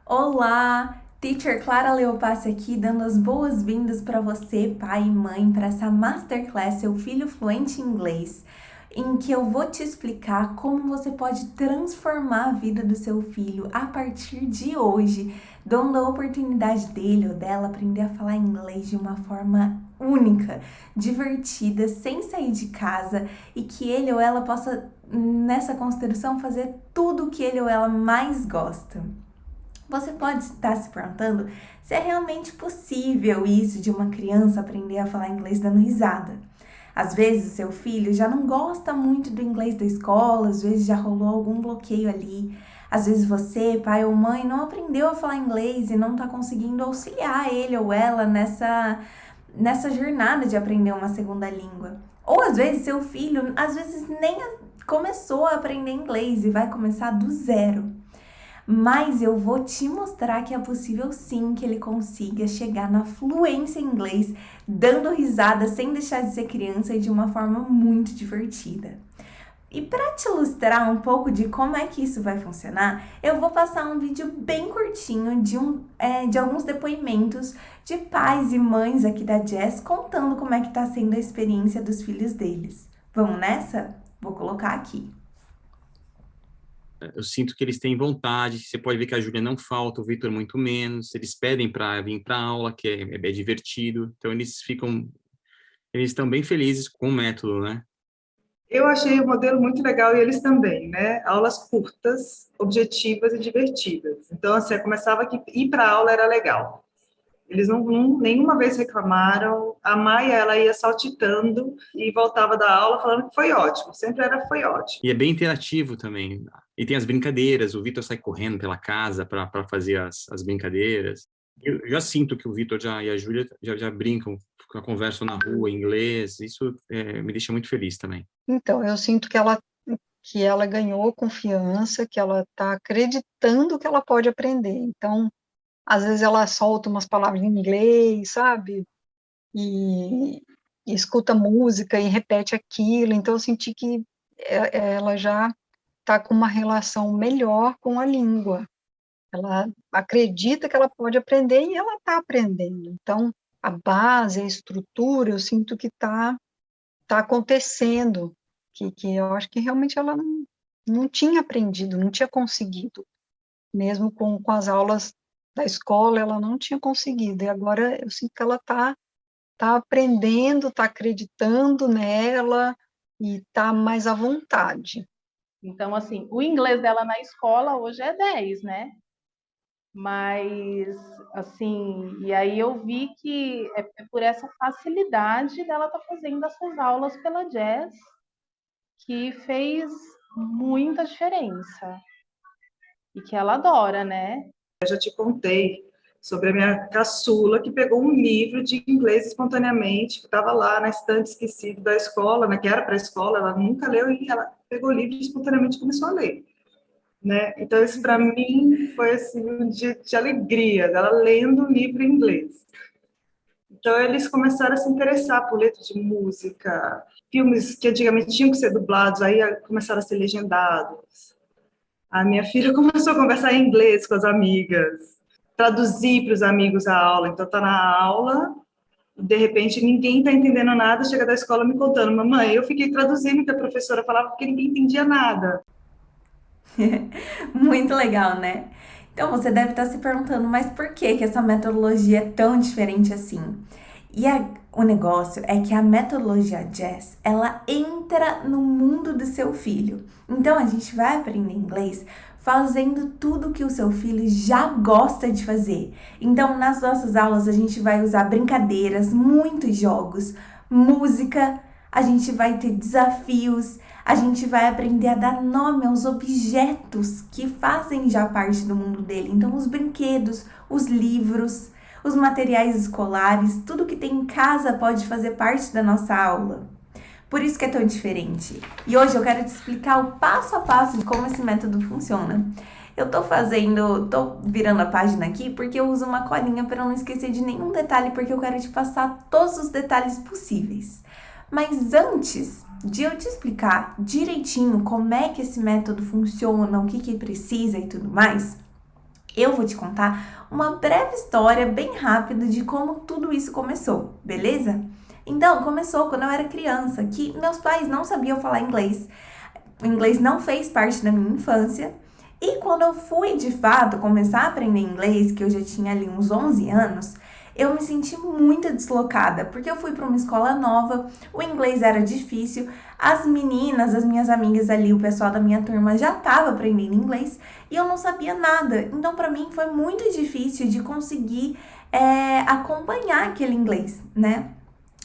Olá, Teacher Clara Leopasse aqui, dando as boas-vindas para você, pai e mãe, para essa Masterclass Seu Filho Fluente em Inglês, em que eu vou te explicar como você pode transformar a vida do seu filho a partir de hoje, dando a oportunidade dele ou dela aprender a falar inglês de uma forma única, divertida, sem sair de casa e que ele ou ela possa, nessa construção, fazer tudo o que ele ou ela mais gosta. Você pode estar se perguntando se é realmente possível isso de uma criança aprender a falar inglês dando risada. Às vezes, seu filho já não gosta muito do inglês da escola, às vezes já rolou algum bloqueio ali. Às vezes você, pai ou mãe, não aprendeu a falar inglês e não está conseguindo auxiliar ele ou ela nessa jornada de aprender uma segunda língua. Ou às vezes seu filho, às vezes nem começou a aprender inglês e vai começar do zero. Mas eu vou te mostrar que é possível sim que ele consiga chegar na fluência em inglês, dando risada sem deixar de ser criança e de uma forma muito divertida. E para te ilustrar um pouco de como é que isso vai funcionar, eu vou passar um vídeo bem curtinho de alguns depoimentos de pais e mães aqui da Jess contando como é que está sendo a experiência dos filhos deles. Vamos nessa? Vou colocar aqui. Eu sinto que eles têm vontade, você pode ver que a Júlia não falta, o Vitor muito menos, eles pedem para vir para a aula, que é divertido, então eles estão bem felizes com o método, né? Eu achei o modelo muito legal e eles também, né? Aulas curtas, objetivas e divertidas. Então, assim, eu começava que ir para a aula era legal. Eles nenhuma vez reclamaram. A Maia, ela ia saltitando e voltava da aula falando que foi ótimo. Sempre era foi ótimo. E é bem interativo também. E tem as brincadeiras, o Vitor sai correndo pela casa para fazer as brincadeiras. Eu já sinto que o Vitor e a Júlia já brincam, conversam na rua em inglês, isso me deixa muito feliz também. Então, eu sinto que ela ganhou confiança, que ela está acreditando que ela pode aprender. Então, às vezes ela solta umas palavras em inglês, sabe? E escuta música e repete aquilo. Então, eu senti que ela já está com uma relação melhor com a língua. Ela acredita que ela pode aprender e ela está aprendendo. Então, a base, a estrutura, eu sinto que está acontecendo, que eu acho que realmente ela não tinha aprendido, não tinha conseguido, mesmo com as aulas da escola, ela não tinha conseguido, e agora eu sinto que ela tá aprendendo, está acreditando nela, e está mais à vontade. Então, assim, o inglês dela na escola hoje é 10, né? Mas, assim, e aí eu vi que é por essa facilidade dela estar fazendo essas aulas pela Jazz que fez muita diferença e que ela adora, né? Eu já te contei sobre a minha caçula que pegou um livro de inglês espontaneamente, que estava lá na estante esquecido da escola, né, que era para a escola, ela nunca leu e ela pegou o livro e espontaneamente começou a ler. Né? Então, isso para mim foi assim, um dia de alegria, ela lendo um livro em inglês. Então, eles começaram a se interessar por letra de música, filmes que antigamente tinham que ser dublados, aí começaram a ser legendados. A minha filha começou a conversar em inglês com as amigas, traduzir para os amigos a aula. Então, está na aula, de repente ninguém está entendendo nada, chega da escola me contando, mamãe, eu fiquei traduzindo o que a professora falava porque ninguém entendia nada. Muito legal, né? Então você deve estar se perguntando, mas por que essa metodologia é tão diferente assim? O negócio é que a metodologia Jazz, ela entra no mundo do seu filho. Então a gente vai aprender inglês fazendo tudo que o seu filho já gosta de fazer. Então nas nossas aulas a gente vai usar brincadeiras, muitos jogos, música, a gente vai ter desafios, a gente vai aprender a dar nome aos objetos que fazem já parte do mundo dele. Então, os brinquedos, os livros, os materiais escolares, tudo que tem em casa pode fazer parte da nossa aula. Por isso que é tão diferente. E hoje eu quero te explicar o passo a passo de como esse método funciona. Eu tô virando a página aqui porque eu uso uma colinha para não esquecer de nenhum detalhe, porque eu quero te passar todos os detalhes possíveis. Mas antes de eu te explicar direitinho como é que esse método funciona, o que precisa e tudo mais, Eu vou te contar uma breve história bem rápida de como tudo isso começou, beleza? Então, começou quando eu era criança, que meus pais não sabiam falar inglês. O inglês não fez parte da minha infância. E quando eu fui, de fato, começar a aprender inglês, que eu já tinha ali uns 11 anos, eu me senti muito deslocada, porque eu fui para uma escola nova, o inglês era difícil, as meninas, as minhas amigas ali, o pessoal da minha turma já estava aprendendo inglês e eu não sabia nada. Então, para mim, foi muito difícil de conseguir acompanhar aquele inglês, né?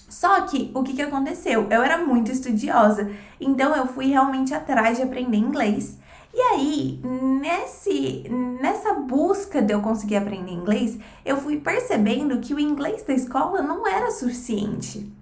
Só que, o que aconteceu? Eu era muito estudiosa, então eu fui realmente atrás de aprender inglês. E aí, nessa busca de eu conseguir aprender inglês, eu fui percebendo que o inglês da escola não era suficiente.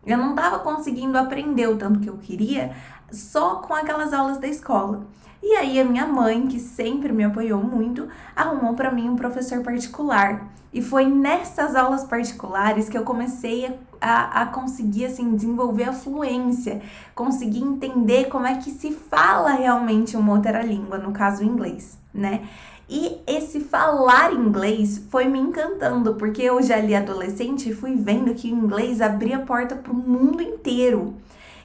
Eu não estava conseguindo aprender o tanto que eu queria só com aquelas aulas da escola. E aí a minha mãe, que sempre me apoiou muito, arrumou para mim um professor particular. E foi nessas aulas particulares que eu comecei a conseguir assim, desenvolver a fluência, conseguir entender como é que se fala realmente uma outra língua, no caso o inglês, né? E esse falar inglês foi me encantando, porque eu já ali adolescente fui vendo que o inglês abria porta para o mundo inteiro.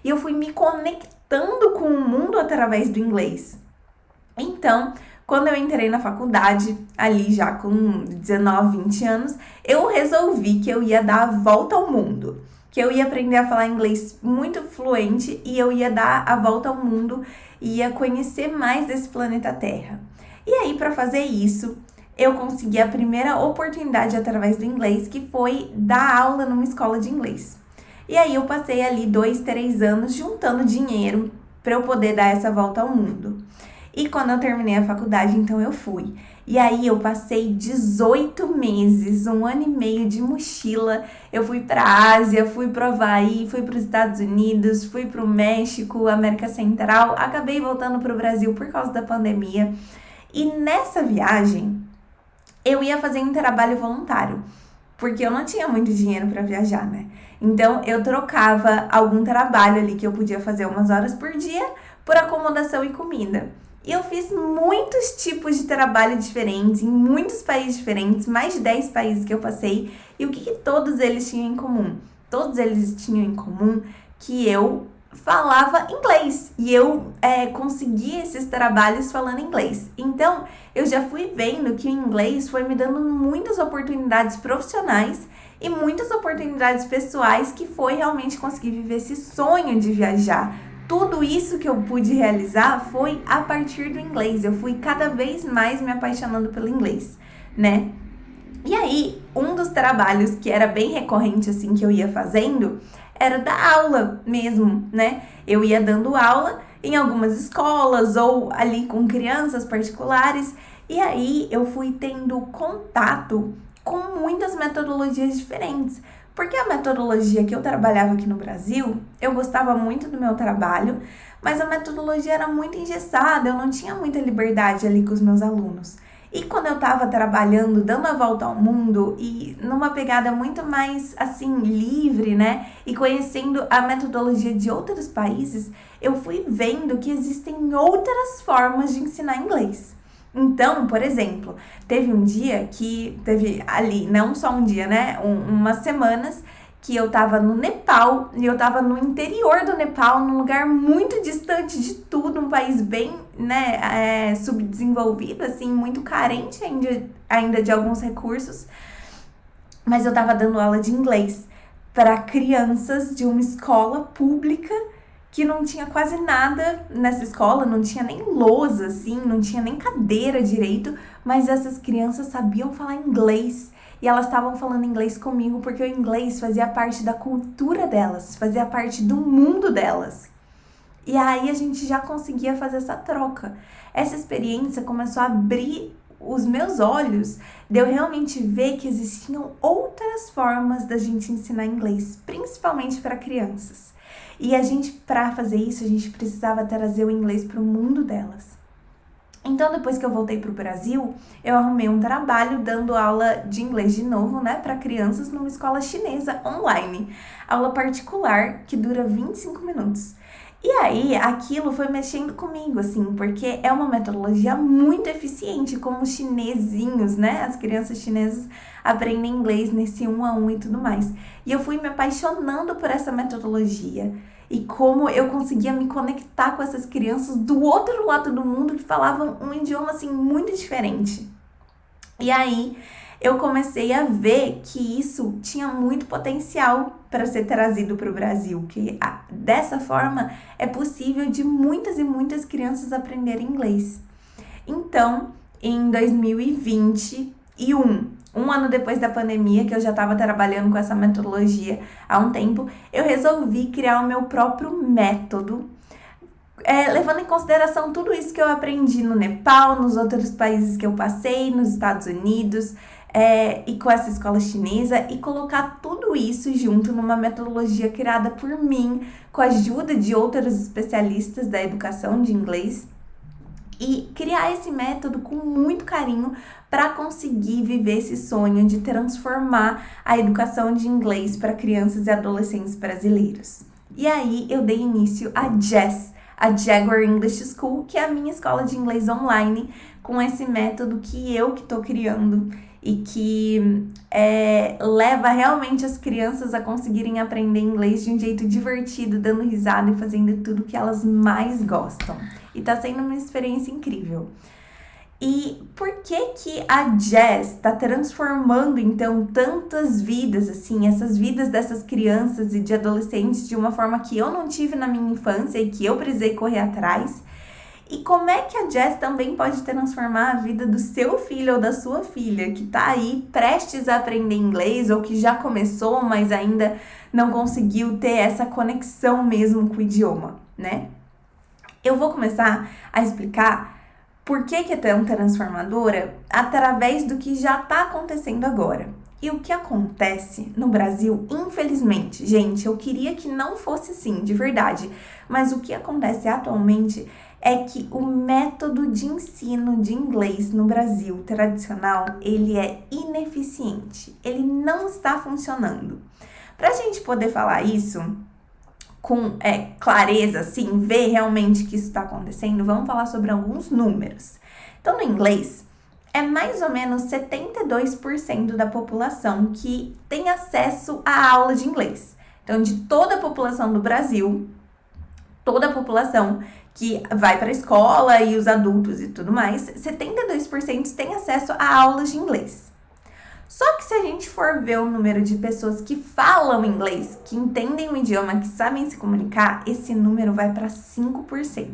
E eu fui me conectando com o mundo através do inglês. Então, quando eu entrei na faculdade, ali já com 19, 20 anos, eu resolvi que eu ia dar a volta ao mundo, que eu ia aprender a falar inglês muito fluente e eu ia dar a volta ao mundo e ia conhecer mais desse planeta Terra. E aí, para fazer isso, eu consegui a primeira oportunidade através do inglês, que foi dar aula numa escola de inglês. E aí eu passei ali 2, 3 anos juntando dinheiro para eu poder dar essa volta ao mundo. E quando eu terminei a faculdade, então eu fui. E aí eu passei 18 meses, 1 ano e meio de mochila. Eu fui para a Ásia, fui para o Havaí, fui para os Estados Unidos, fui para o México, América Central. Acabei voltando para o Brasil por causa da pandemia. E nessa viagem, eu ia fazer um trabalho voluntário, porque eu não tinha muito dinheiro para viajar, né? Então, eu trocava algum trabalho ali que eu podia fazer umas horas por dia por acomodação e comida. E eu fiz muitos tipos de trabalho diferentes, em muitos países diferentes, mais de 10 países que eu passei. E o que todos eles tinham em comum? Todos eles tinham em comum que eu falava inglês e eu conseguia esses trabalhos falando inglês. Então, eu já fui vendo que o inglês foi me dando muitas oportunidades profissionais e muitas oportunidades pessoais, que foi realmente conseguir viver esse sonho de viajar. Tudo isso que eu pude realizar foi a partir do inglês. Eu fui cada vez mais me apaixonando pelo inglês, né? E aí, um dos trabalhos que era bem recorrente, assim, que eu ia fazendo, era dar aula mesmo, né? Eu ia dando aula em algumas escolas ou ali com crianças particulares. E aí, eu fui tendo contato com muitas metodologias diferentes. Porque a metodologia que eu trabalhava aqui no Brasil, eu gostava muito do meu trabalho, mas a metodologia era muito engessada, eu não tinha muita liberdade ali com os meus alunos. E quando eu estava trabalhando, dando a volta ao mundo e numa pegada muito mais, assim, livre, né? E conhecendo a metodologia de outros países, eu fui vendo que existem outras formas de ensinar inglês. Então, por exemplo, teve um dia que teve ali, não só um dia, né? Umas semanas que eu tava no Nepal e eu tava no interior do Nepal, num lugar muito distante de tudo, um país bem, né, subdesenvolvido, assim, muito carente ainda de alguns recursos. Mas eu tava dando aula de inglês para crianças de uma escola pública que não tinha quase nada nessa escola, não tinha nem lousa, assim, não tinha nem cadeira direito, mas essas crianças sabiam falar inglês e elas estavam falando inglês comigo porque o inglês fazia parte da cultura delas, fazia parte do mundo delas. E aí a gente já conseguia fazer essa troca. Essa experiência começou a abrir os meus olhos, de eu realmente ver que existiam outras formas da gente ensinar inglês, principalmente para crianças. E a gente, para fazer isso, a gente precisava trazer o inglês para o mundo delas. Então, depois que eu voltei para o Brasil, eu arrumei um trabalho dando aula de inglês de novo, né, para crianças numa escola chinesa online. aula particular que dura 25 minutos. E aí, aquilo foi mexendo comigo, assim, porque é uma metodologia muito eficiente, como os chinesinhos, né? As crianças chinesas aprendem inglês nesse 1 a 1 e tudo mais. E eu fui me apaixonando por essa metodologia e como eu conseguia me conectar com essas crianças do outro lado do mundo que falavam um idioma, assim, muito diferente. E aí, eu comecei a ver que isso tinha muito potencial para ser trazido para o Brasil, que dessa forma é possível de muitas e muitas crianças aprenderem inglês. Então, em 2021, um ano depois da pandemia, que eu já estava trabalhando com essa metodologia há um tempo, eu resolvi criar o meu próprio método, levando em consideração tudo isso que eu aprendi no Nepal, nos outros países que eu passei, nos Estados Unidos, e com essa escola chinesa, e colocar tudo isso junto numa metodologia criada por mim, com a ajuda de outros especialistas da educação de inglês, e criar esse método com muito carinho para conseguir viver esse sonho de transformar a educação de inglês para crianças e adolescentes brasileiros. E aí eu dei início a JES, a Jaguar English School, que é a minha escola de inglês online, com esse método que eu que estou criando e que leva realmente as crianças a conseguirem aprender inglês de um jeito divertido, dando risada e fazendo tudo que elas mais gostam. E tá sendo uma experiência incrível. E por que a Jazz está transformando, então, tantas vidas, assim, essas vidas dessas crianças e de adolescentes de uma forma que eu não tive na minha infância e que eu precisei correr atrás? E como é que a Jazz também pode transformar a vida do seu filho ou da sua filha, que tá aí prestes a aprender inglês ou que já começou, mas ainda não conseguiu ter essa conexão mesmo com o idioma, né? Eu vou começar a explicar por que é tão transformadora através do que já está acontecendo agora. E o que acontece no Brasil, infelizmente, gente, eu queria que não fosse assim, de verdade, mas o que acontece atualmente é que o método de ensino de inglês no Brasil tradicional, ele é ineficiente, ele não está funcionando. Para a gente poder falar isso com clareza, assim, ver realmente que isso está acontecendo, vamos falar sobre alguns números. Então, no inglês, é mais ou menos 72% da população que tem acesso à aula de inglês. Então, de toda a população do Brasil, toda a população que vai para a escola e os adultos e tudo mais, 72% tem acesso a aulas de inglês. Só que se a gente for ver o número de pessoas que falam inglês, que entendem o idioma, que sabem se comunicar, esse número vai para 5%.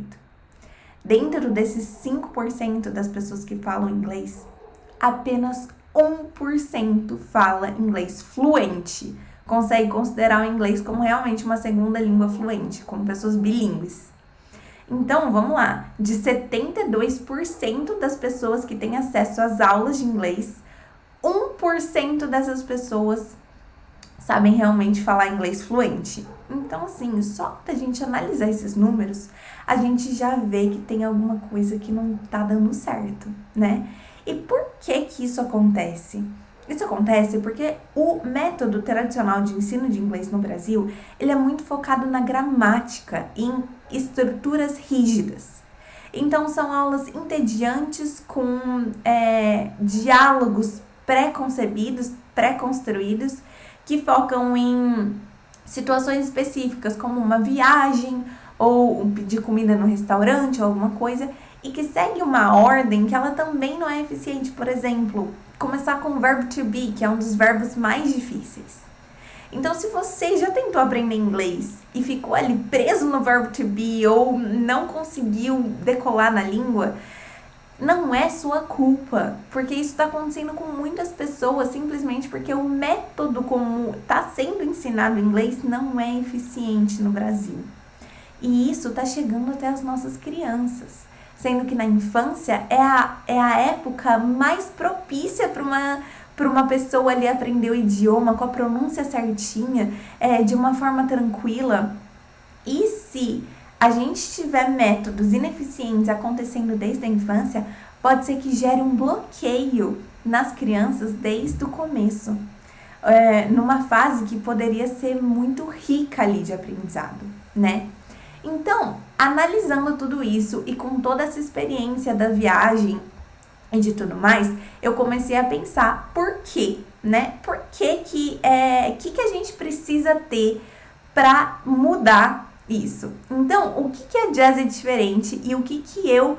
Dentro desses 5% das pessoas que falam inglês, apenas 1% fala inglês fluente. Consegue considerar o inglês como realmente uma segunda língua fluente, como pessoas bilíngues. Então, vamos lá. De 72% das pessoas que têm acesso às aulas de inglês, 1% dessas pessoas sabem realmente falar inglês fluente. Então, assim, só da gente analisar esses números, a gente já vê que tem alguma coisa que não tá dando certo, né? E por que isso acontece? Isso acontece porque o método tradicional de ensino de inglês no Brasil, ele é muito focado na gramática, em estruturas rígidas. Então, são aulas entediantes com diálogos pré-concebidos, pré-construídos, que focam em situações específicas, como uma viagem, ou pedir comida no restaurante, ou alguma coisa, e que segue uma ordem que ela também não é eficiente. Por exemplo, começar com o verbo to be, que é um dos verbos mais difíceis. Então, se você já tentou aprender inglês e ficou ali preso no verbo to be, ou não conseguiu decolar na língua, não é sua culpa, porque isso está acontecendo com muitas pessoas, simplesmente porque o método como está sendo ensinado inglês não é eficiente no Brasil. E isso está chegando até as nossas crianças, sendo que na infância é a época mais propícia para uma pessoa ali aprender o idioma com a pronúncia certinha, de uma forma tranquila. E se a gente tiver métodos ineficientes acontecendo desde a infância, pode ser que gere um bloqueio nas crianças desde o começo. numa fase que poderia ser muito rica ali de aprendizado, né? Então, analisando tudo isso e com toda essa experiência da viagem e de tudo mais, eu comecei a pensar por quê, né? Por que a gente precisa ter para mudar isso? Então, o que a Jazz é diferente e o que eu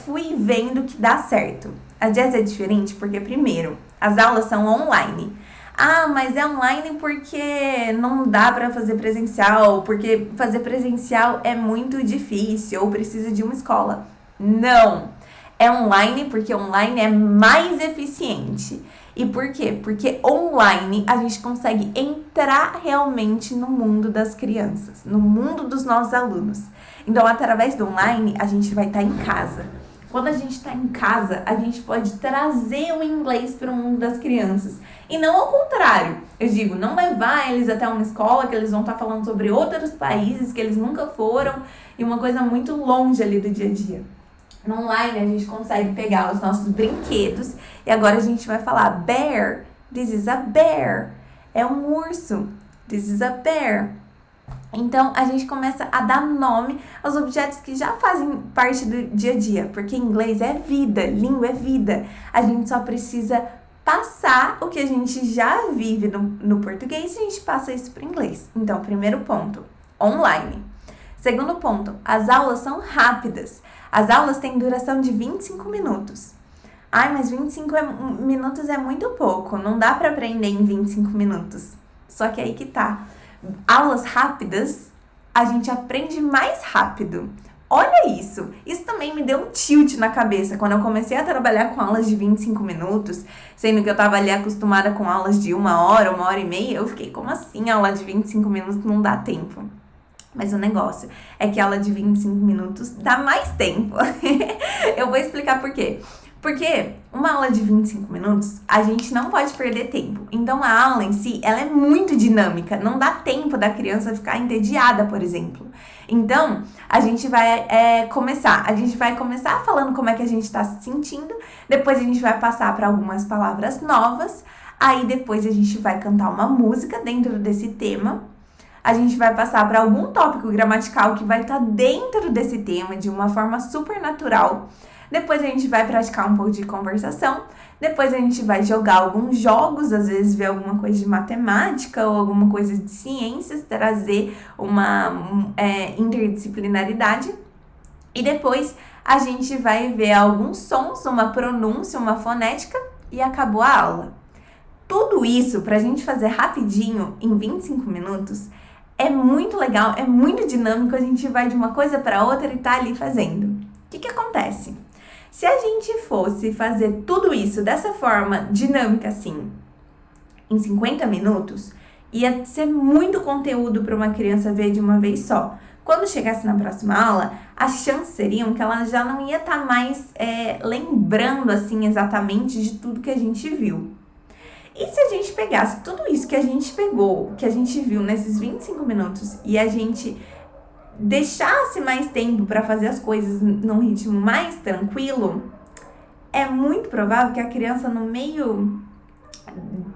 fui vendo que dá certo? A Jazz é diferente porque, primeiro, as aulas são online. Ah, mas é online porque não dá para fazer presencial, porque fazer presencial é muito difícil ou precisa de uma escola. Não! É online porque online é mais eficiente. E por quê? Porque online a gente consegue entrar realmente no mundo das crianças, no mundo dos nossos alunos. Então, através do online, a gente vai estar em casa. Quando a gente está em casa, a gente pode trazer o inglês para o mundo das crianças. E não ao contrário. Eu digo, não levar eles até uma escola que eles vão estar falando sobre outros países que eles nunca foram e uma coisa muito longe ali do dia a dia. No online, a gente consegue pegar os nossos brinquedos e agora a gente vai falar bear, this is a bear. É um urso, this is a bear. Então, a gente começa a dar nome aos objetos que já fazem parte do dia a dia, porque inglês é vida, língua é vida. A gente só precisa passar o que a gente já vive no português e a gente passa isso para o inglês. Então, primeiro ponto, online. Segundo ponto, as aulas são rápidas. As aulas têm duração de 25 minutos. Ai, mas 25 minutos é muito pouco, não dá para aprender em 25 minutos. Só que aí que tá. Aulas rápidas, a gente aprende mais rápido. Olha isso! Isso também me deu um tilt na cabeça quando eu comecei a trabalhar com aulas de 25 minutos, sendo que eu tava ali acostumada com aulas de 1 hora e meia. Eu fiquei, como assim aula de 25 minutos não dá tempo? Mas o negócio é que a aula de 25 minutos dá mais tempo. Eu vou explicar por quê. Porque uma aula de 25 minutos, a gente não pode perder tempo. Então, a aula em si, ela é muito dinâmica. Não dá tempo da criança ficar entediada, por exemplo. Então, a gente vai começar falando como é que a gente está se sentindo. Depois, a gente vai passar para algumas palavras novas. Aí, depois, a gente vai cantar uma música dentro desse tema. A gente vai passar para algum tópico gramatical que vai estar dentro desse tema de uma forma super natural. Depois a gente vai praticar um pouco de conversação. Depois a gente vai jogar alguns jogos, às vezes ver alguma coisa de matemática ou alguma coisa de ciências, trazer uma interdisciplinaridade. E depois a gente vai ver alguns sons, uma pronúncia, uma fonética e acabou a aula. Tudo isso para a gente fazer rapidinho, em 25 minutos, é muito legal, é muito dinâmico, a gente vai de uma coisa para outra e tá ali fazendo. O que acontece? Se a gente fosse fazer tudo isso dessa forma dinâmica assim, em 50 minutos, ia ser muito conteúdo para uma criança ver de uma vez só. Quando chegasse na próxima aula, as chances seriam que ela já não ia estar mais lembrando assim exatamente de tudo que a gente viu. E se a gente pegasse tudo isso que a gente pegou, que a gente viu nesses 25 minutos e a gente deixasse mais tempo para fazer as coisas num ritmo mais tranquilo, é muito provável que a criança no meio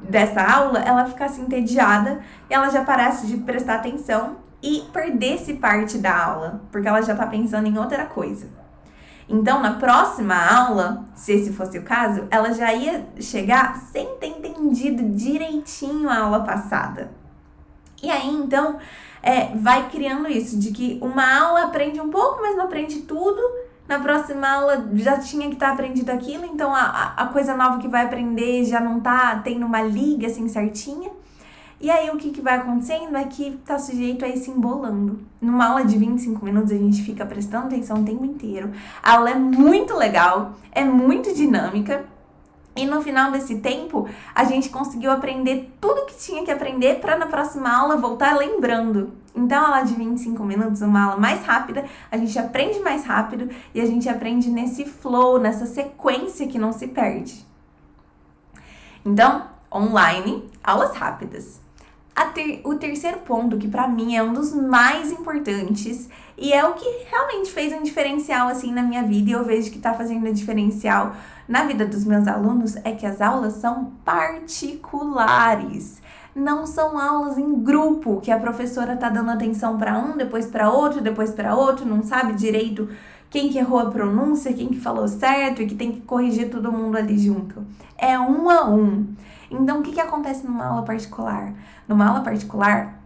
dessa aula, ela ficasse entediada e ela já parasse de prestar atenção e perdesse parte da aula, porque ela já tá pensando em outra coisa. Então, na próxima aula, se esse fosse o caso, ela já ia chegar sem ter entendido direitinho a aula passada. E aí, então, vai criando isso, de que uma aula aprende um pouco, mas não aprende tudo. Na próxima aula já tinha que estar aprendido aquilo, então a coisa nova que vai aprender já não tá tendo uma liga assim certinha. E aí o que vai acontecendo é que tá sujeito a ir se embolando. Numa aula de 25 minutos a gente fica prestando atenção o tempo inteiro. A aula é muito legal, é muito dinâmica. E no final desse tempo, a gente conseguiu aprender tudo que tinha que aprender para na próxima aula voltar lembrando. Então, a aula de 25 minutos, uma aula mais rápida, a gente aprende mais rápido e a gente aprende nesse flow, nessa sequência que não se perde. Então, online, aulas rápidas. O terceiro ponto, que para mim é um dos mais importantes E é o que realmente fez um diferencial assim na minha vida, e eu vejo que tá fazendo um diferencial na vida dos meus alunos, é que as aulas são particulares. Não são aulas em grupo, que a professora tá dando atenção para um, depois para outro, não sabe direito quem que errou a pronúncia, quem que falou certo e que tem que corrigir todo mundo ali junto. É um a um. Então, o que acontece numa aula particular? Numa aula particular,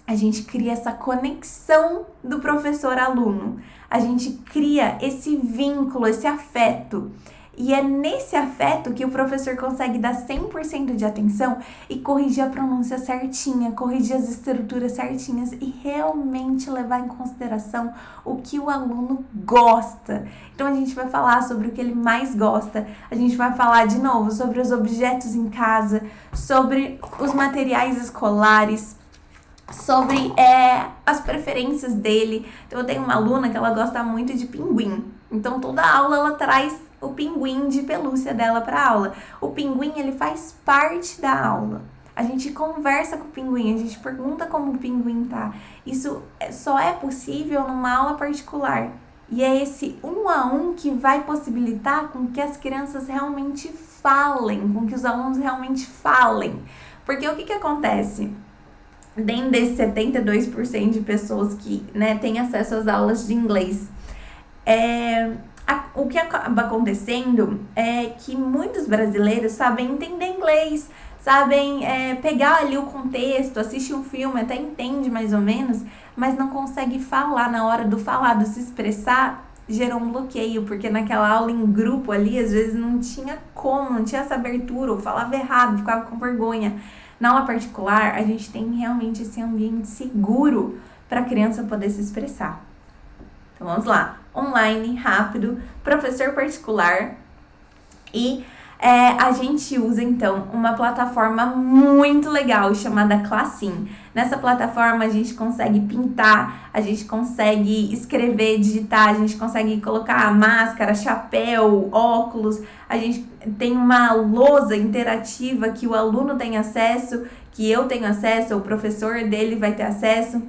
a gente cria essa conexão do professor-aluno. A gente cria esse vínculo, esse afeto. E é nesse afeto que o professor consegue dar 100% de atenção e corrigir a pronúncia certinha, corrigir as estruturas certinhas e realmente levar em consideração o que o aluno gosta. Então a gente vai falar sobre o que ele mais gosta, a gente vai falar de novo sobre os objetos em casa, sobre os materiais escolares, sobre as preferências dele. Então eu tenho uma aluna que ela gosta muito de pinguim. Então toda aula ela traz o pinguim de pelúcia dela para aula. O pinguim, ele faz parte da aula. A gente conversa com o pinguim, a gente pergunta como o pinguim tá. Isso só é possível numa aula particular. E é esse um a um que vai possibilitar com que as crianças realmente falem, com que os alunos realmente falem. Porque o que acontece? Dentro desses 72% de pessoas que, né, têm acesso às aulas de inglês, o que acaba acontecendo é que muitos brasileiros sabem entender inglês, sabem pegar ali o contexto, assistir um filme, até entende mais ou menos, mas não consegue falar. Na hora do falar, do se expressar, gerou um bloqueio, porque naquela aula em grupo ali, às vezes não tinha como, não tinha essa abertura, ou falava errado, ficava com vergonha. Na aula particular, a gente tem realmente esse ambiente seguro para a criança poder se expressar. Então vamos lá, online, rápido, professor particular, e a gente usa então uma plataforma muito legal chamada Classim. Nessa plataforma a gente consegue pintar, a gente consegue escrever, digitar, a gente consegue colocar máscara, chapéu, óculos, a gente tem uma lousa interativa que o aluno tem acesso, que eu tenho acesso, o professor dele vai ter acesso.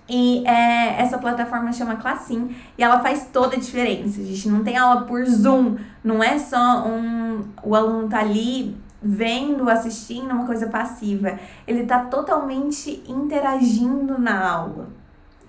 E essa plataforma chama Classim e ela faz toda a diferença. A gente não tem aula por Zoom, não é só o aluno tá ali vendo, assistindo, uma coisa passiva. Ele tá totalmente interagindo na aula.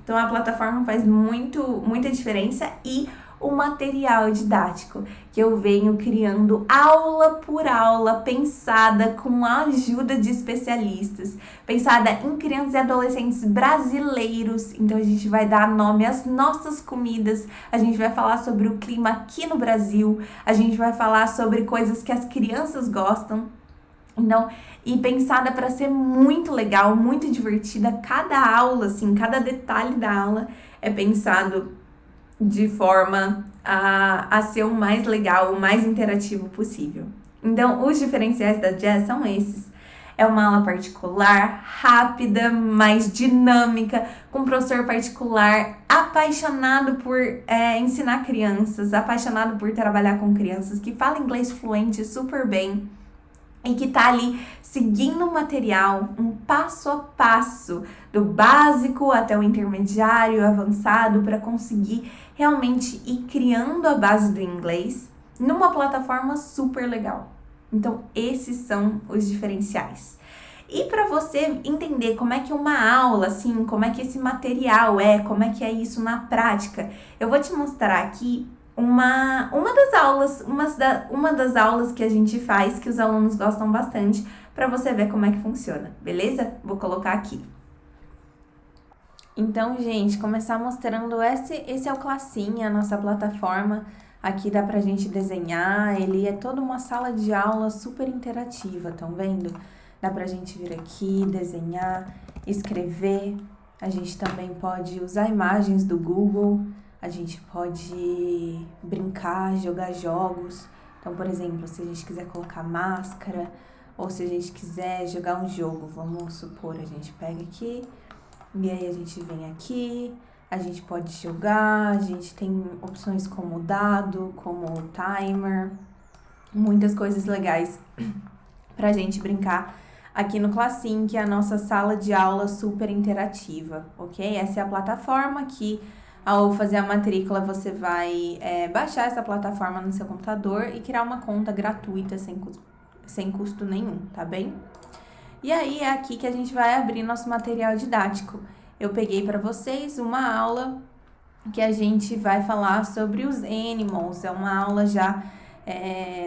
Então a plataforma faz muita diferença, e o material didático que eu venho criando aula por aula, pensada com a ajuda de especialistas, pensada em crianças e adolescentes brasileiros. Então a gente vai dar nome às nossas comidas, a gente vai falar sobre o clima aqui no Brasil, a gente vai falar sobre coisas que as crianças gostam. Então, e pensada para ser muito legal, muito divertida. Cada aula, assim, cada detalhe da aula é pensado de forma a ser o mais legal, o mais interativo possível. Então, os diferenciais da Jazz são esses. É uma aula particular, rápida, mais dinâmica, com um professor particular apaixonado por ensinar crianças, apaixonado por trabalhar com crianças, que fala inglês fluente super bem e que tá ali seguindo o material, um passo a passo, do básico até o intermediário, avançado, para conseguir realmente ir criando a base do inglês numa plataforma super legal. Então, esses são os diferenciais. E para você entender como é que uma aula, assim, como é que esse material como é que é isso na prática, eu vou te mostrar aqui uma das aulas que a gente faz, que os alunos gostam bastante, para você ver como é que funciona, beleza? Vou colocar aqui. Então, gente, começar mostrando esse é o Classim, a nossa plataforma. Aqui dá pra gente desenhar, ele é toda uma sala de aula super interativa, estão vendo? Dá pra gente vir aqui, desenhar, escrever. A gente também pode usar imagens do Google, a gente pode brincar, jogar jogos. Então, por exemplo, se a gente quiser colocar máscara, ou se a gente quiser jogar um jogo, vamos supor, a gente pega aqui, e aí a gente vem aqui, a gente pode jogar, a gente tem opções como dado, como timer, muitas coisas legais pra gente brincar aqui no Classim, que é a nossa sala de aula super interativa, ok? Essa é a plataforma que Ao fazer a matrícula, você vai baixar essa plataforma no seu computador e criar uma conta gratuita sem custo nenhum, tá bem? E aí é aqui que a gente vai abrir nosso material didático. Eu peguei para vocês uma aula que a gente vai falar sobre os animals. É uma aula já,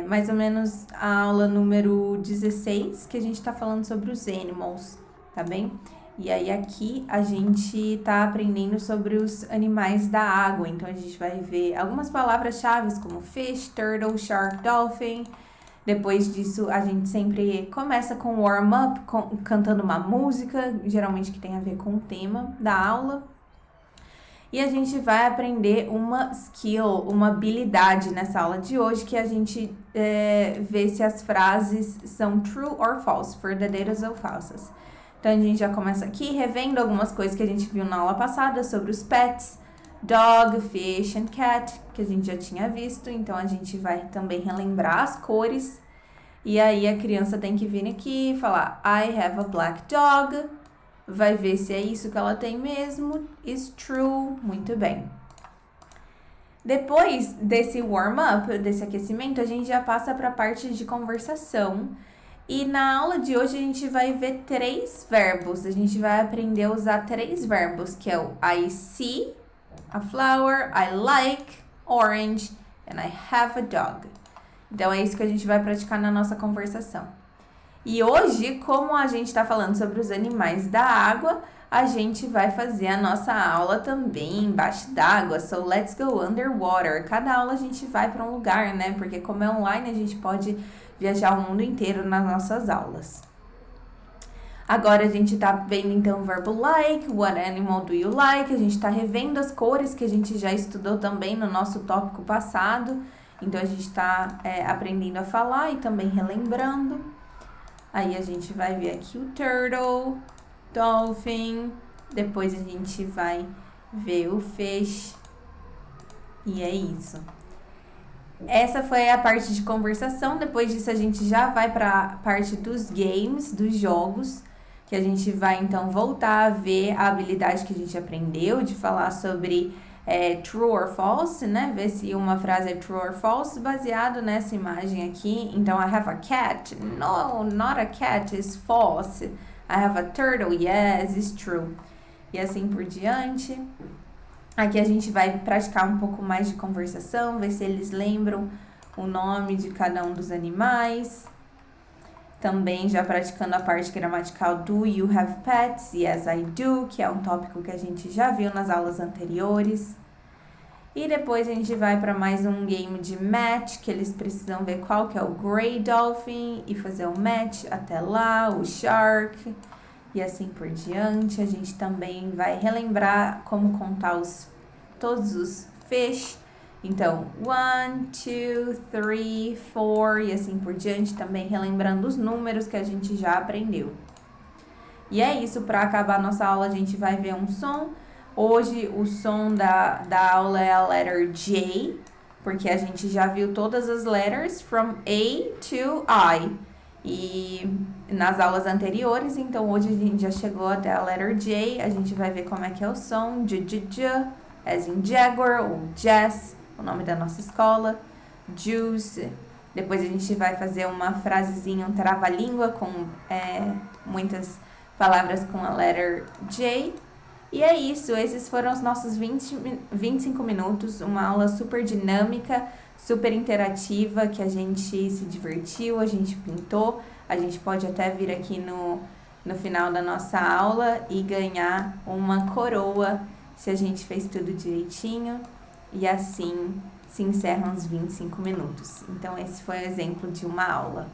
mais ou menos a aula número 16, que a gente tá falando sobre os animals, tá bem? E aí aqui a gente tá aprendendo sobre os animais da água. Então a gente vai ver algumas palavras-chave como fish, turtle, shark, dolphin. Depois disso, a gente sempre começa com warm-up, cantando uma música, geralmente que tem a ver com o tema da aula. E a gente vai aprender uma skill, uma habilidade nessa aula de hoje, que a gente vê se as frases são true or false, verdadeiras ou falsas. Então, a gente já começa aqui revendo algumas coisas que a gente viu na aula passada sobre os pets, dog, fish and cat, que a gente já tinha visto. Então, a gente vai também relembrar as cores. E aí, a criança tem que vir aqui e falar, I have a black dog. Vai ver se é isso que ela tem mesmo. Is true. Muito bem. Depois desse warm-up, desse aquecimento, a gente já passa para a parte de conversação. E na aula de hoje a gente vai ver 3 verbos. A gente vai aprender a usar 3 verbos, que é o I see a flower, I like orange, and I have a dog. Então é isso que a gente vai praticar na nossa conversação. E hoje, como a gente está falando sobre os animais da água, a gente vai fazer a nossa aula também embaixo d'água. So let's go underwater. Cada aula a gente vai para um lugar, né? Porque como é online, a gente pode viajar o mundo inteiro nas nossas aulas. Agora a gente tá vendo então o verbo like, what animal do you like? A gente tá revendo as cores que a gente já estudou também no nosso tópico passado. Então a gente tá aprendendo a falar e também relembrando. Aí a gente vai ver aqui o turtle, dolphin, depois a gente vai ver o fish. E é isso. Essa foi a parte de conversação. Depois disso a gente já vai para a parte dos games, dos jogos, que a gente vai então voltar a ver a habilidade que a gente aprendeu de falar sobre true or false, né? Ver se uma frase é true or false baseado nessa imagem aqui. Então, I have a cat. No, not a cat, is false. I have a turtle. Yes, is true. E assim por diante. Aqui a gente vai praticar um pouco mais de conversação, ver se eles lembram o nome de cada um dos animais. Também já praticando a parte gramatical do you have pets? Yes, I do, que é um tópico que a gente já viu nas aulas anteriores. E depois a gente vai para mais um game de match, que eles precisam ver qual que é o Grey Dolphin e fazer o match até lá, o Shark. E assim por diante, a gente também vai relembrar como contar todos os fish. Então, 1, 2, 3, 4 e assim por diante, também relembrando os números que a gente já aprendeu. E é isso, para acabar a nossa aula a gente vai ver um som. Hoje o som da aula é a letter J, porque a gente já viu todas as letters from A to I. E nas aulas anteriores, então hoje a gente já chegou até a letter J, a gente vai ver como é que é o som, J, as in Jaguar ou Jess, o nome da nossa escola, Juice. Depois a gente vai fazer uma frasezinha, um trava-língua com muitas palavras com a letter J. E é isso, esses foram os nossos 25 minutos, uma aula super dinâmica, super interativa, que a gente se divertiu, a gente pintou. A gente pode até vir aqui no final da nossa aula e ganhar uma coroa se a gente fez tudo direitinho. E assim se encerram os 25 minutos. Então, esse foi o exemplo de uma aula.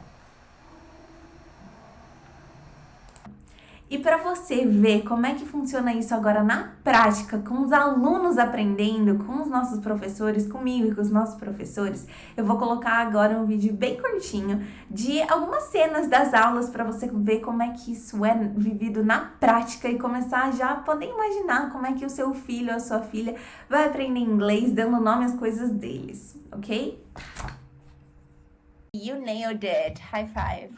E para você ver como é que funciona isso agora na prática, com os alunos aprendendo, com os nossos professores, comigo e com os nossos professores, eu vou colocar agora um vídeo bem curtinho de algumas cenas das aulas para você ver como é que isso é vivido na prática e começar já a poder imaginar como é que o seu filho ou a sua filha vai aprender inglês dando nome às coisas deles, ok? You nailed it. High five.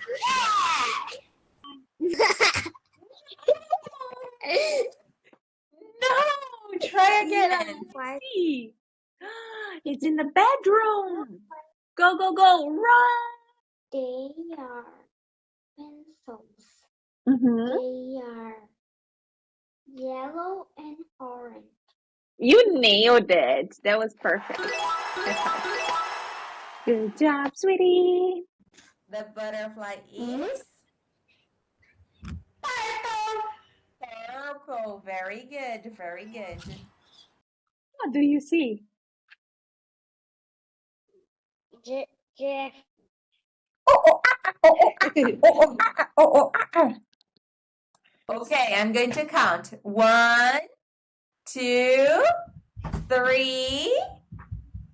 No, Try again. What? See. It's in the bedroom. Go, go, go. Run. They are pencils. Mm-hmm. They are yellow and orange. You nailed it. That was perfect. High five. Good job, sweetie. The butterfly Mhm. is purple. Purple. Very good. Very good. What do you see? Jeff. Okay, I'm going to count. 1, 2, 3,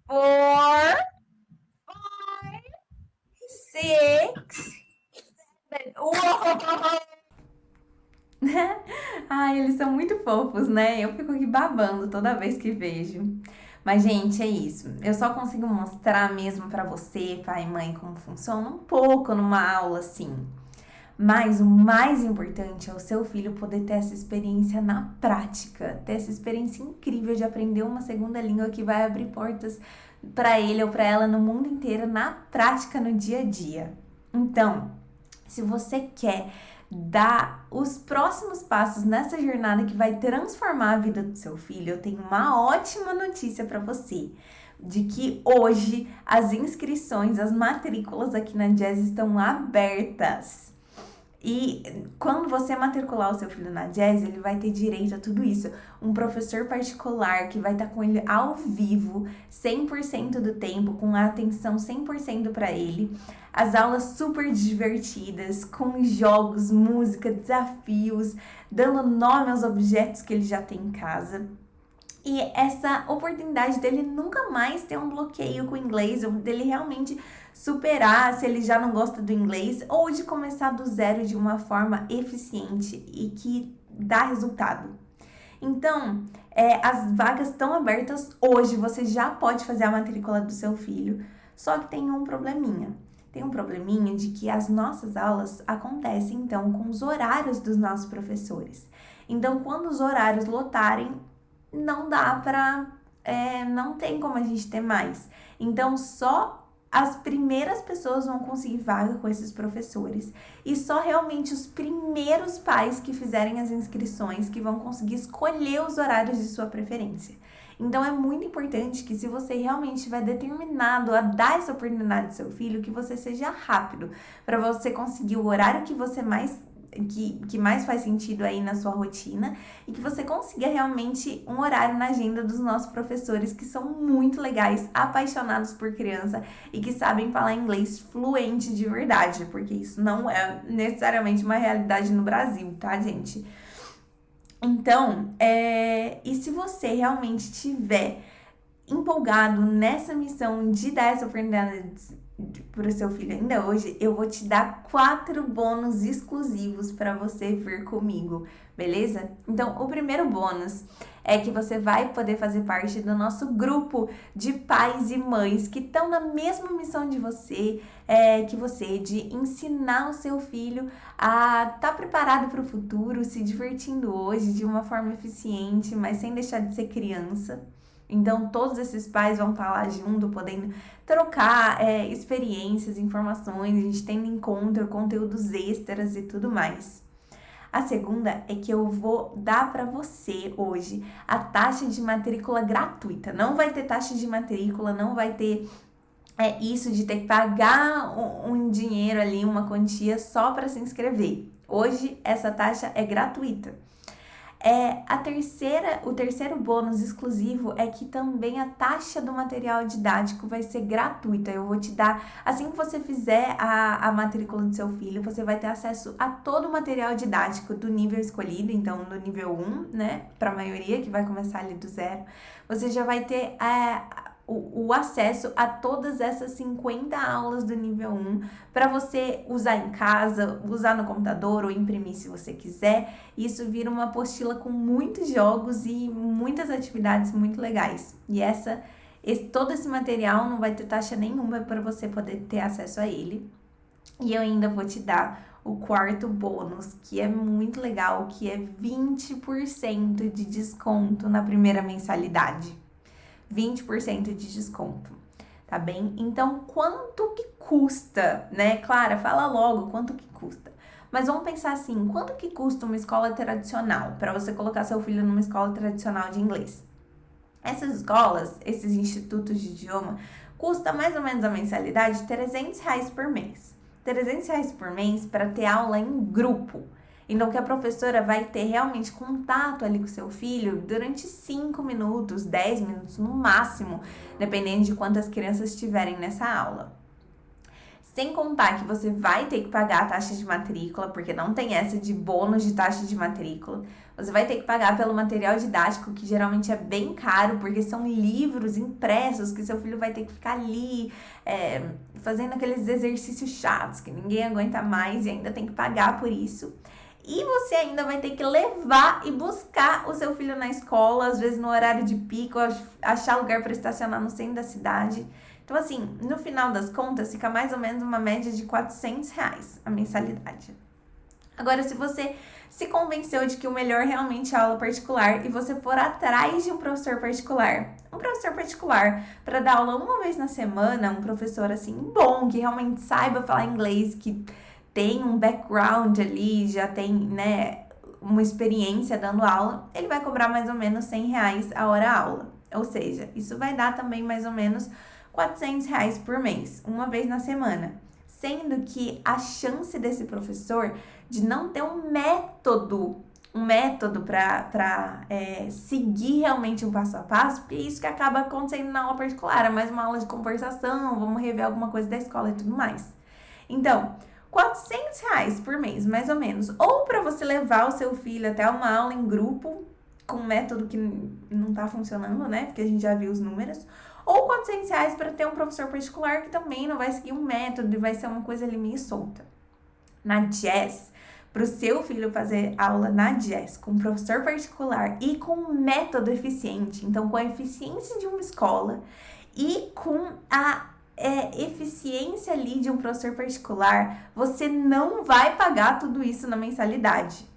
4, 5, 6, 7. Uou! Ai, eles são muito fofos, né? Eu fico aqui babando toda vez que vejo. Mas, gente, é isso. Eu só consigo mostrar mesmo pra você, pai e mãe, como funciona um pouco numa aula assim. Mas o mais importante é o seu filho poder ter essa experiência na prática, ter essa experiência incrível de aprender uma segunda língua que vai abrir portas para ele ou para ela no mundo inteiro, na prática, no dia a dia. Então, se você quer dar os próximos passos nessa jornada que vai transformar a vida do seu filho, eu tenho uma ótima notícia para você. De que hoje as inscrições, as matrículas aqui na Jazz estão abertas. E quando você matricular o seu filho na Jazz, ele vai ter direito a tudo isso. Um professor particular que vai estar com ele ao vivo, 100% do tempo, com a atenção 100% para ele. As aulas super divertidas, com jogos, música, desafios, dando nome aos objetos que ele já tem em casa. E essa oportunidade dele nunca mais ter um bloqueio com o inglês, ou dele realmente superar se ele já não gosta do inglês, ou de começar do zero de uma forma eficiente e que dá resultado. Então, as vagas estão abertas hoje, você já pode fazer a matrícula do seu filho, só que tem um probleminha. Tem um probleminha de que as nossas aulas acontecem, então, com os horários dos nossos professores. Então, quando os horários lotarem, não dá pra... não tem como a gente ter mais. Então, só as primeiras pessoas vão conseguir vaga com esses professores. E só realmente os primeiros pais que fizerem as inscrições que vão conseguir escolher os horários de sua preferência. Então, é muito importante que se você realmente estiver determinado a dar essa oportunidade ao seu filho, que você seja rápido, para você conseguir o horário que você mais faz sentido aí na sua rotina e que você consiga realmente um horário na agenda dos nossos professores que são muito legais, apaixonados por criança e que sabem falar inglês fluente de verdade, porque isso não é necessariamente uma realidade no Brasil, tá, gente? Então, e se você realmente estiver empolgado nessa missão de dar essa oportunidade para o seu filho ainda hoje, eu vou te dar 4 bônus exclusivos para você vir comigo, beleza? Então, o primeiro bônus é que você vai poder fazer parte do nosso grupo de pais e mães que estão na mesma missão de você, de ensinar o seu filho a estar preparado para o futuro, se divertindo hoje de uma forma eficiente, mas sem deixar de ser criança. Então, todos esses pais vão estar lá junto, podendo trocar experiências, informações, a gente tendo encontro, conteúdos extras e tudo mais. A segunda é que eu vou dar para você hoje a taxa de matrícula gratuita. Não vai ter taxa de matrícula, não vai ter isso de ter que pagar um dinheiro ali, uma quantia só para se inscrever. Hoje, essa taxa é gratuita. O terceiro bônus exclusivo é que também a taxa do material didático vai ser gratuita. Eu vou te dar, assim que você fizer a matrícula do seu filho, você vai ter acesso a todo o material didático do nível escolhido, então do nível 1, né, para a maioria que vai começar ali do zero. Você já vai ter o acesso a todas essas 50 aulas do nível 1 para você usar em casa, usar no computador ou imprimir se você quiser. Isso vira uma apostila com muitos jogos e muitas atividades muito legais. E todo esse material não vai ter taxa nenhuma para você poder ter acesso a ele. E eu ainda vou te dar o quarto bônus, que é muito legal, que é 20% de desconto na primeira mensalidade. 20% de desconto, tá bem? Então, quanto que custa, né? Clara, fala logo quanto que custa. Mas vamos pensar assim, quanto que custa uma escola tradicional, para você colocar seu filho numa escola tradicional de inglês? Essas escolas, esses institutos de idioma, custa mais ou menos a mensalidade de R$300 por mês. R$300 por mês para ter aula em grupo. Então, que a professora vai ter realmente contato ali com o seu filho durante 5 minutos, 10 minutos no máximo, dependendo de quantas crianças tiverem nessa aula. Sem contar que você vai ter que pagar a taxa de matrícula, porque não tem essa de bônus de taxa de matrícula. Você vai ter que pagar pelo material didático, que geralmente é bem caro, porque são livros impressos que seu filho vai ter que ficar ali fazendo aqueles exercícios chatos que ninguém aguenta mais e ainda tem que pagar por isso. E você ainda vai ter que levar e buscar o seu filho na escola, às vezes no horário de pico, achar lugar para estacionar no centro da cidade. Então, assim, no final das contas, fica mais ou menos uma média de R$400 a mensalidade. Agora, se você se convenceu de que o melhor realmente é a aula particular e você for atrás de um professor particular para dar aula uma vez na semana, um professor, assim, bom, que realmente saiba falar inglês, que tem um background ali, já tem, né, uma experiência dando aula, ele vai cobrar mais ou menos R$100 a hora aula. Ou seja, isso vai dar também mais ou menos R$400 por mês, uma vez na semana. Sendo que a chance desse professor de não ter um método para seguir realmente um passo a passo, porque é isso que acaba acontecendo na aula particular, é mais uma aula de conversação, vamos rever alguma coisa da escola e tudo mais. Então, R$400 por mês, mais ou menos, ou para você levar o seu filho até uma aula em grupo, com um método que não tá funcionando, né, porque a gente já viu os números, ou R$400 para ter um professor particular que também não vai seguir um método e vai ser uma coisa ali meio solta. Na Jazz, para o seu filho fazer aula na Jazz com um professor particular e com um método eficiente, então com a eficiência de uma escola e com a eficiência ali de um professor particular, você não vai pagar tudo isso na mensalidade.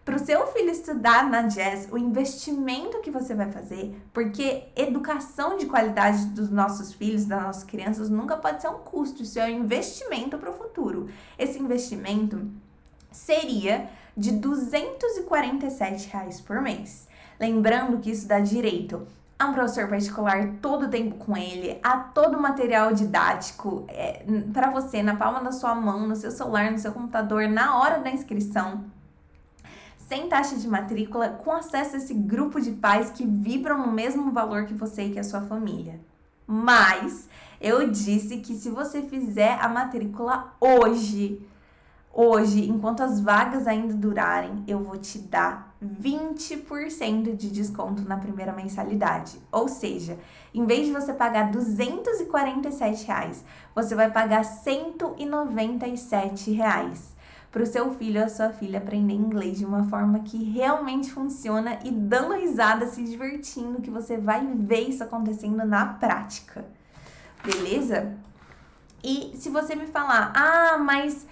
Para o seu filho estudar na Jazz, o investimento que você vai fazer, porque educação de qualidade dos nossos filhos, das nossas crianças, nunca pode ser um custo, isso é um investimento para o futuro. Esse investimento seria de R$247 por mês. Lembrando que isso dá direito a um professor particular todo o tempo com ele, a todo o material didático para você, na palma da sua mão, no seu celular, no seu computador, na hora da inscrição, sem taxa de matrícula, com acesso a esse grupo de pais que vibram no mesmo valor que você e que a sua família. Mas eu disse que se você fizer a matrícula hoje, enquanto as vagas ainda durarem, eu vou te dar 20% de desconto na primeira mensalidade. Ou seja, em vez de você pagar R$247, você vai pagar R$197 para o seu filho ou a sua filha aprender inglês de uma forma que realmente funciona e dando risada, se divertindo, que você vai ver isso acontecendo na prática. Beleza? E se você me falar, mas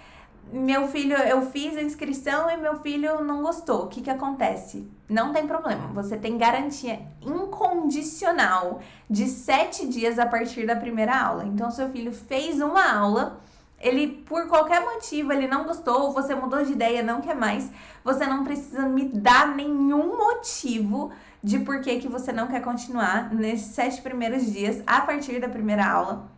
meu filho, eu fiz a inscrição e meu filho não gostou, o que acontece? Não tem problema, você tem garantia incondicional de 7 dias a partir da primeira aula. Então, seu filho fez uma aula, ele, por qualquer motivo, ele não gostou, você mudou de ideia, não quer mais, você não precisa me dar nenhum motivo de por que você não quer continuar nesses 7 primeiros dias a partir da primeira aula.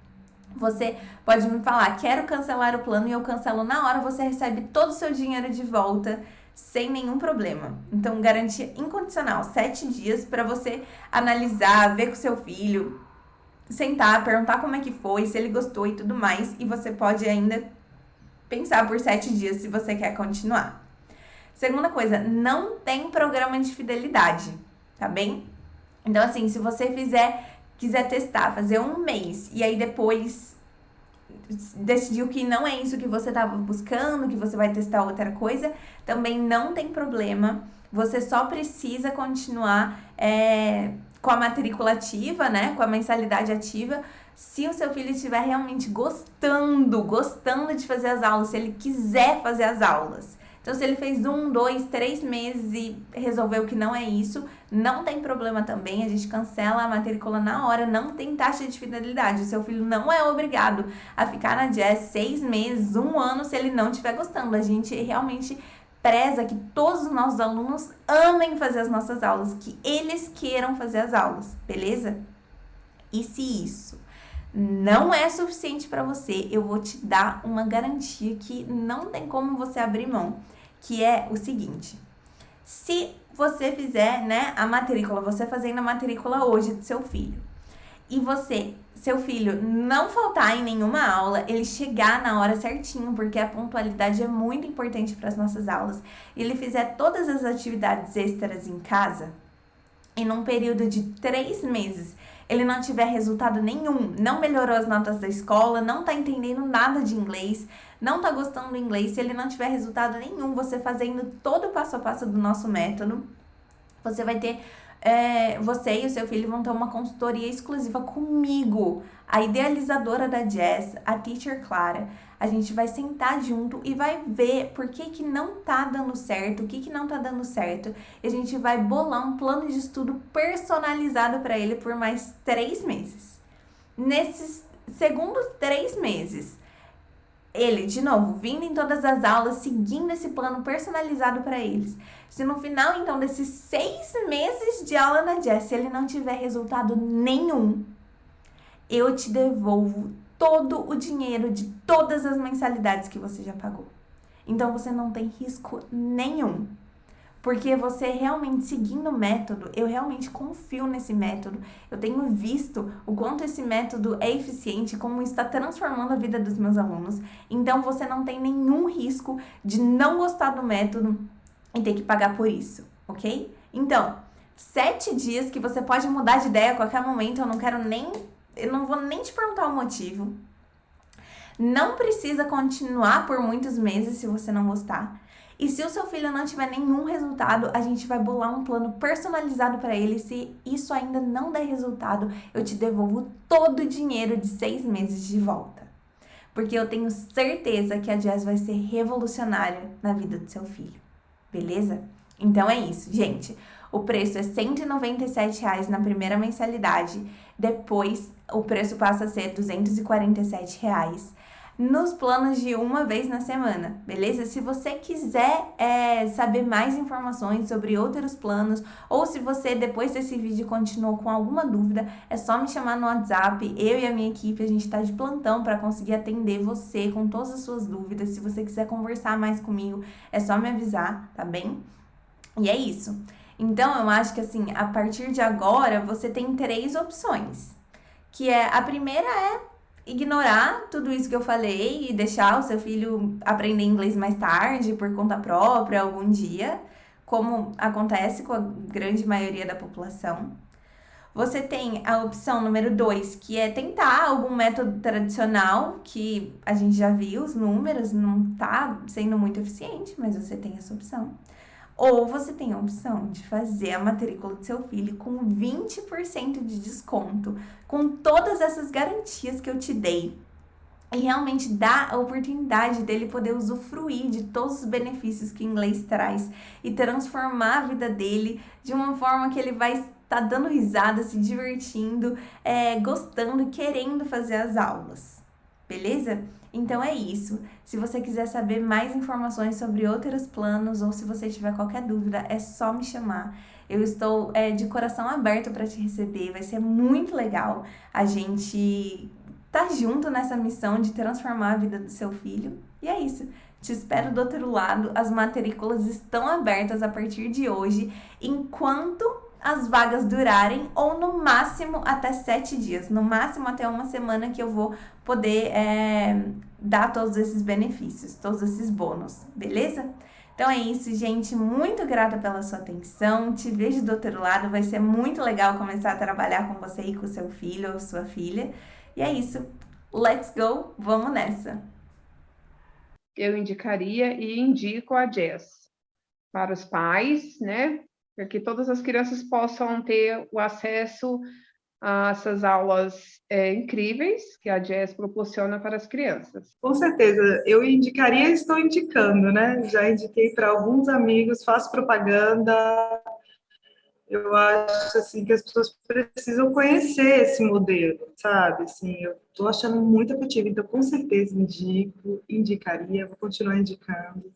Você pode me falar, quero cancelar o plano, e eu cancelo na hora, você recebe todo o seu dinheiro de volta sem nenhum problema. Então, garantia incondicional, 7 dias para você analisar, ver com seu filho, sentar, perguntar como é que foi, se ele gostou e tudo mais, e você pode ainda pensar por 7 dias se você quer continuar. Segunda coisa, não tem programa de fidelidade, tá bem? Então, assim, se você quiser testar, fazer um mês, e aí depois decidiu que não é isso que você estava buscando, que você vai testar outra coisa, também não tem problema. Você só precisa continuar com a matrícula ativa, né, com a mensalidade ativa, se o seu filho estiver realmente gostando de fazer as aulas, se ele quiser fazer as aulas. Então, se ele fez 1, 2, 3 meses e resolveu que não é isso, não tem problema também, a gente cancela a matrícula na hora, não tem taxa de fidelidade. O seu filho não é obrigado a ficar na Jazz 6 meses, 1 ano, se ele não estiver gostando. A gente realmente preza que todos os nossos alunos amem fazer as nossas aulas, que eles queiram fazer as aulas, beleza? E se isso não é suficiente para você, eu vou te dar uma garantia que não tem como você abrir mão, que é o seguinte: se você fizer, né, a matrícula, você fazendo a matrícula hoje do seu filho, e seu filho não faltar em nenhuma aula, ele chegar na hora certinho, porque a pontualidade é muito importante para as nossas aulas, e ele fizer todas as atividades extras em casa, e num período de 3 meses, ele não tiver resultado nenhum, não melhorou as notas da escola, não tá entendendo nada de inglês, não tá gostando do inglês, se ele não tiver resultado nenhum, você fazendo todo o passo a passo do nosso método, você vai ter, você e o seu filho vão ter uma consultoria exclusiva comigo, a idealizadora da Jazz, a Teacher Clara. A gente vai sentar junto e vai ver por que não tá dando certo, o que não tá dando certo. E a gente vai bolar um plano de estudo personalizado para ele por mais 3 meses. Nesses segundos 3 meses, ele, de novo, vindo em todas as aulas, seguindo esse plano personalizado para eles. Se no final, então, desses 6 meses de aula na Jazz, se ele não tiver resultado nenhum, eu te devolvo todo o dinheiro de todas as mensalidades que você já pagou. Então, você não tem risco nenhum. Porque você realmente seguindo o método, eu realmente confio nesse método. Eu tenho visto o quanto esse método é eficiente, como está transformando a vida dos meus alunos. Então, você não tem nenhum risco de não gostar do método e ter que pagar por isso, ok? Então, 7 dias que você pode mudar de ideia a qualquer momento, eu não vou nem te perguntar o motivo. Não precisa continuar por muitos meses se você não gostar. E se o seu filho não tiver nenhum resultado, a gente vai bolar um plano personalizado para ele. Se isso ainda não der resultado, eu te devolvo todo o dinheiro de 6 meses de volta. Porque eu tenho certeza que a Jazz vai ser revolucionária na vida do seu filho. Beleza? Então é isso, gente. O preço é R$ 197 na primeira mensalidade. Depois, o preço passa a ser R$ 247 nos planos de uma vez na semana, beleza? Se você quiser saber mais informações sobre outros planos, ou se você, depois desse vídeo, continuou com alguma dúvida, é só me chamar no WhatsApp. Eu e a minha equipe, a gente tá de plantão para conseguir atender você com todas as suas dúvidas. Se você quiser conversar mais comigo, é só me avisar, tá bem? E é isso. Então, eu acho que assim, a partir de agora, você tem 3 opções. Que a primeira é ignorar tudo isso que eu falei e deixar o seu filho aprender inglês mais tarde, por conta própria, algum dia, como acontece com a grande maioria da população. Você tem a opção número 2, que é tentar algum método tradicional, que a gente já viu os números, não tá sendo muito eficiente, mas você tem essa opção. Ou você tem a opção de fazer a matrícula do seu filho com 20% de desconto, com todas essas garantias que eu te dei. E realmente dar a oportunidade dele poder usufruir de todos os benefícios que o inglês traz e transformar a vida dele de uma forma que ele vai estar dando risada, se divertindo, gostando e querendo fazer as aulas. Beleza? Então é isso. Se você quiser saber mais informações sobre outros planos ou se você tiver qualquer dúvida, é só me chamar. Eu estou de coração aberto para te receber. Vai ser muito legal a gente tá junto nessa missão de transformar a vida do seu filho. E é isso. Te espero do outro lado. As matrículas estão abertas a partir de hoje, enquanto as vagas durarem, ou no máximo até 7 dias, no máximo até uma semana, que eu vou poder dar todos esses benefícios, todos esses bônus, beleza? Então é isso, gente, muito grata pela sua atenção, te vejo do outro lado, vai ser muito legal começar a trabalhar com você e com seu filho ou sua filha, e é isso, let's go, vamos nessa! Eu indicaria e indico a Jazz para os pais, né? para que todas as crianças possam ter o acesso a essas aulas incríveis que a Jazz proporciona para as crianças. Com certeza, eu indicaria e estou indicando, né? Já indiquei para alguns amigos, faço propaganda. Eu acho assim que as pessoas precisam conhecer esse modelo, sabe? Assim, eu estou achando muito efetivo, então com certeza indicaria, vou continuar indicando.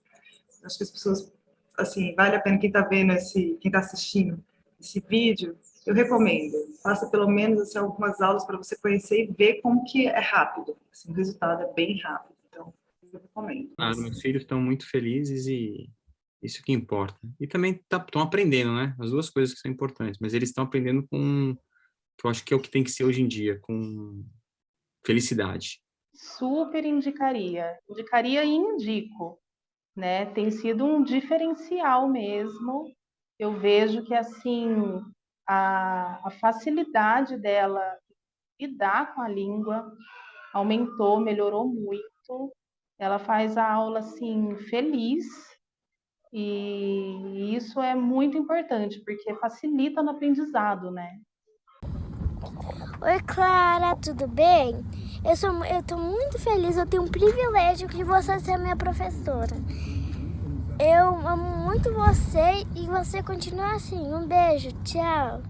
Acho que as pessoas, assim, vale a pena quem está vendo quem está assistindo esse vídeo, eu recomendo. Faça pelo menos assim, algumas aulas para você conhecer e ver como que é rápido. Assim, o resultado é bem rápido, então eu recomendo. Claro, meus filhos estão muito felizes e isso que importa. E também estão aprendendo, né? As duas coisas que são importantes, mas eles estão aprendendo que eu acho que é o que tem que ser hoje em dia, com felicidade. Super indicaria. Indicaria e indico, né? Tem sido um diferencial mesmo. Eu vejo que, assim, a facilidade dela lidar com a língua aumentou, melhorou muito. Ela faz a aula, assim, feliz. E isso é muito importante, porque facilita no aprendizado, né? Oi, Clara, tudo bem? Eu tô muito feliz, eu tenho um privilégio de você ser minha professora. Eu amo muito você e você continua assim. Um beijo, tchau.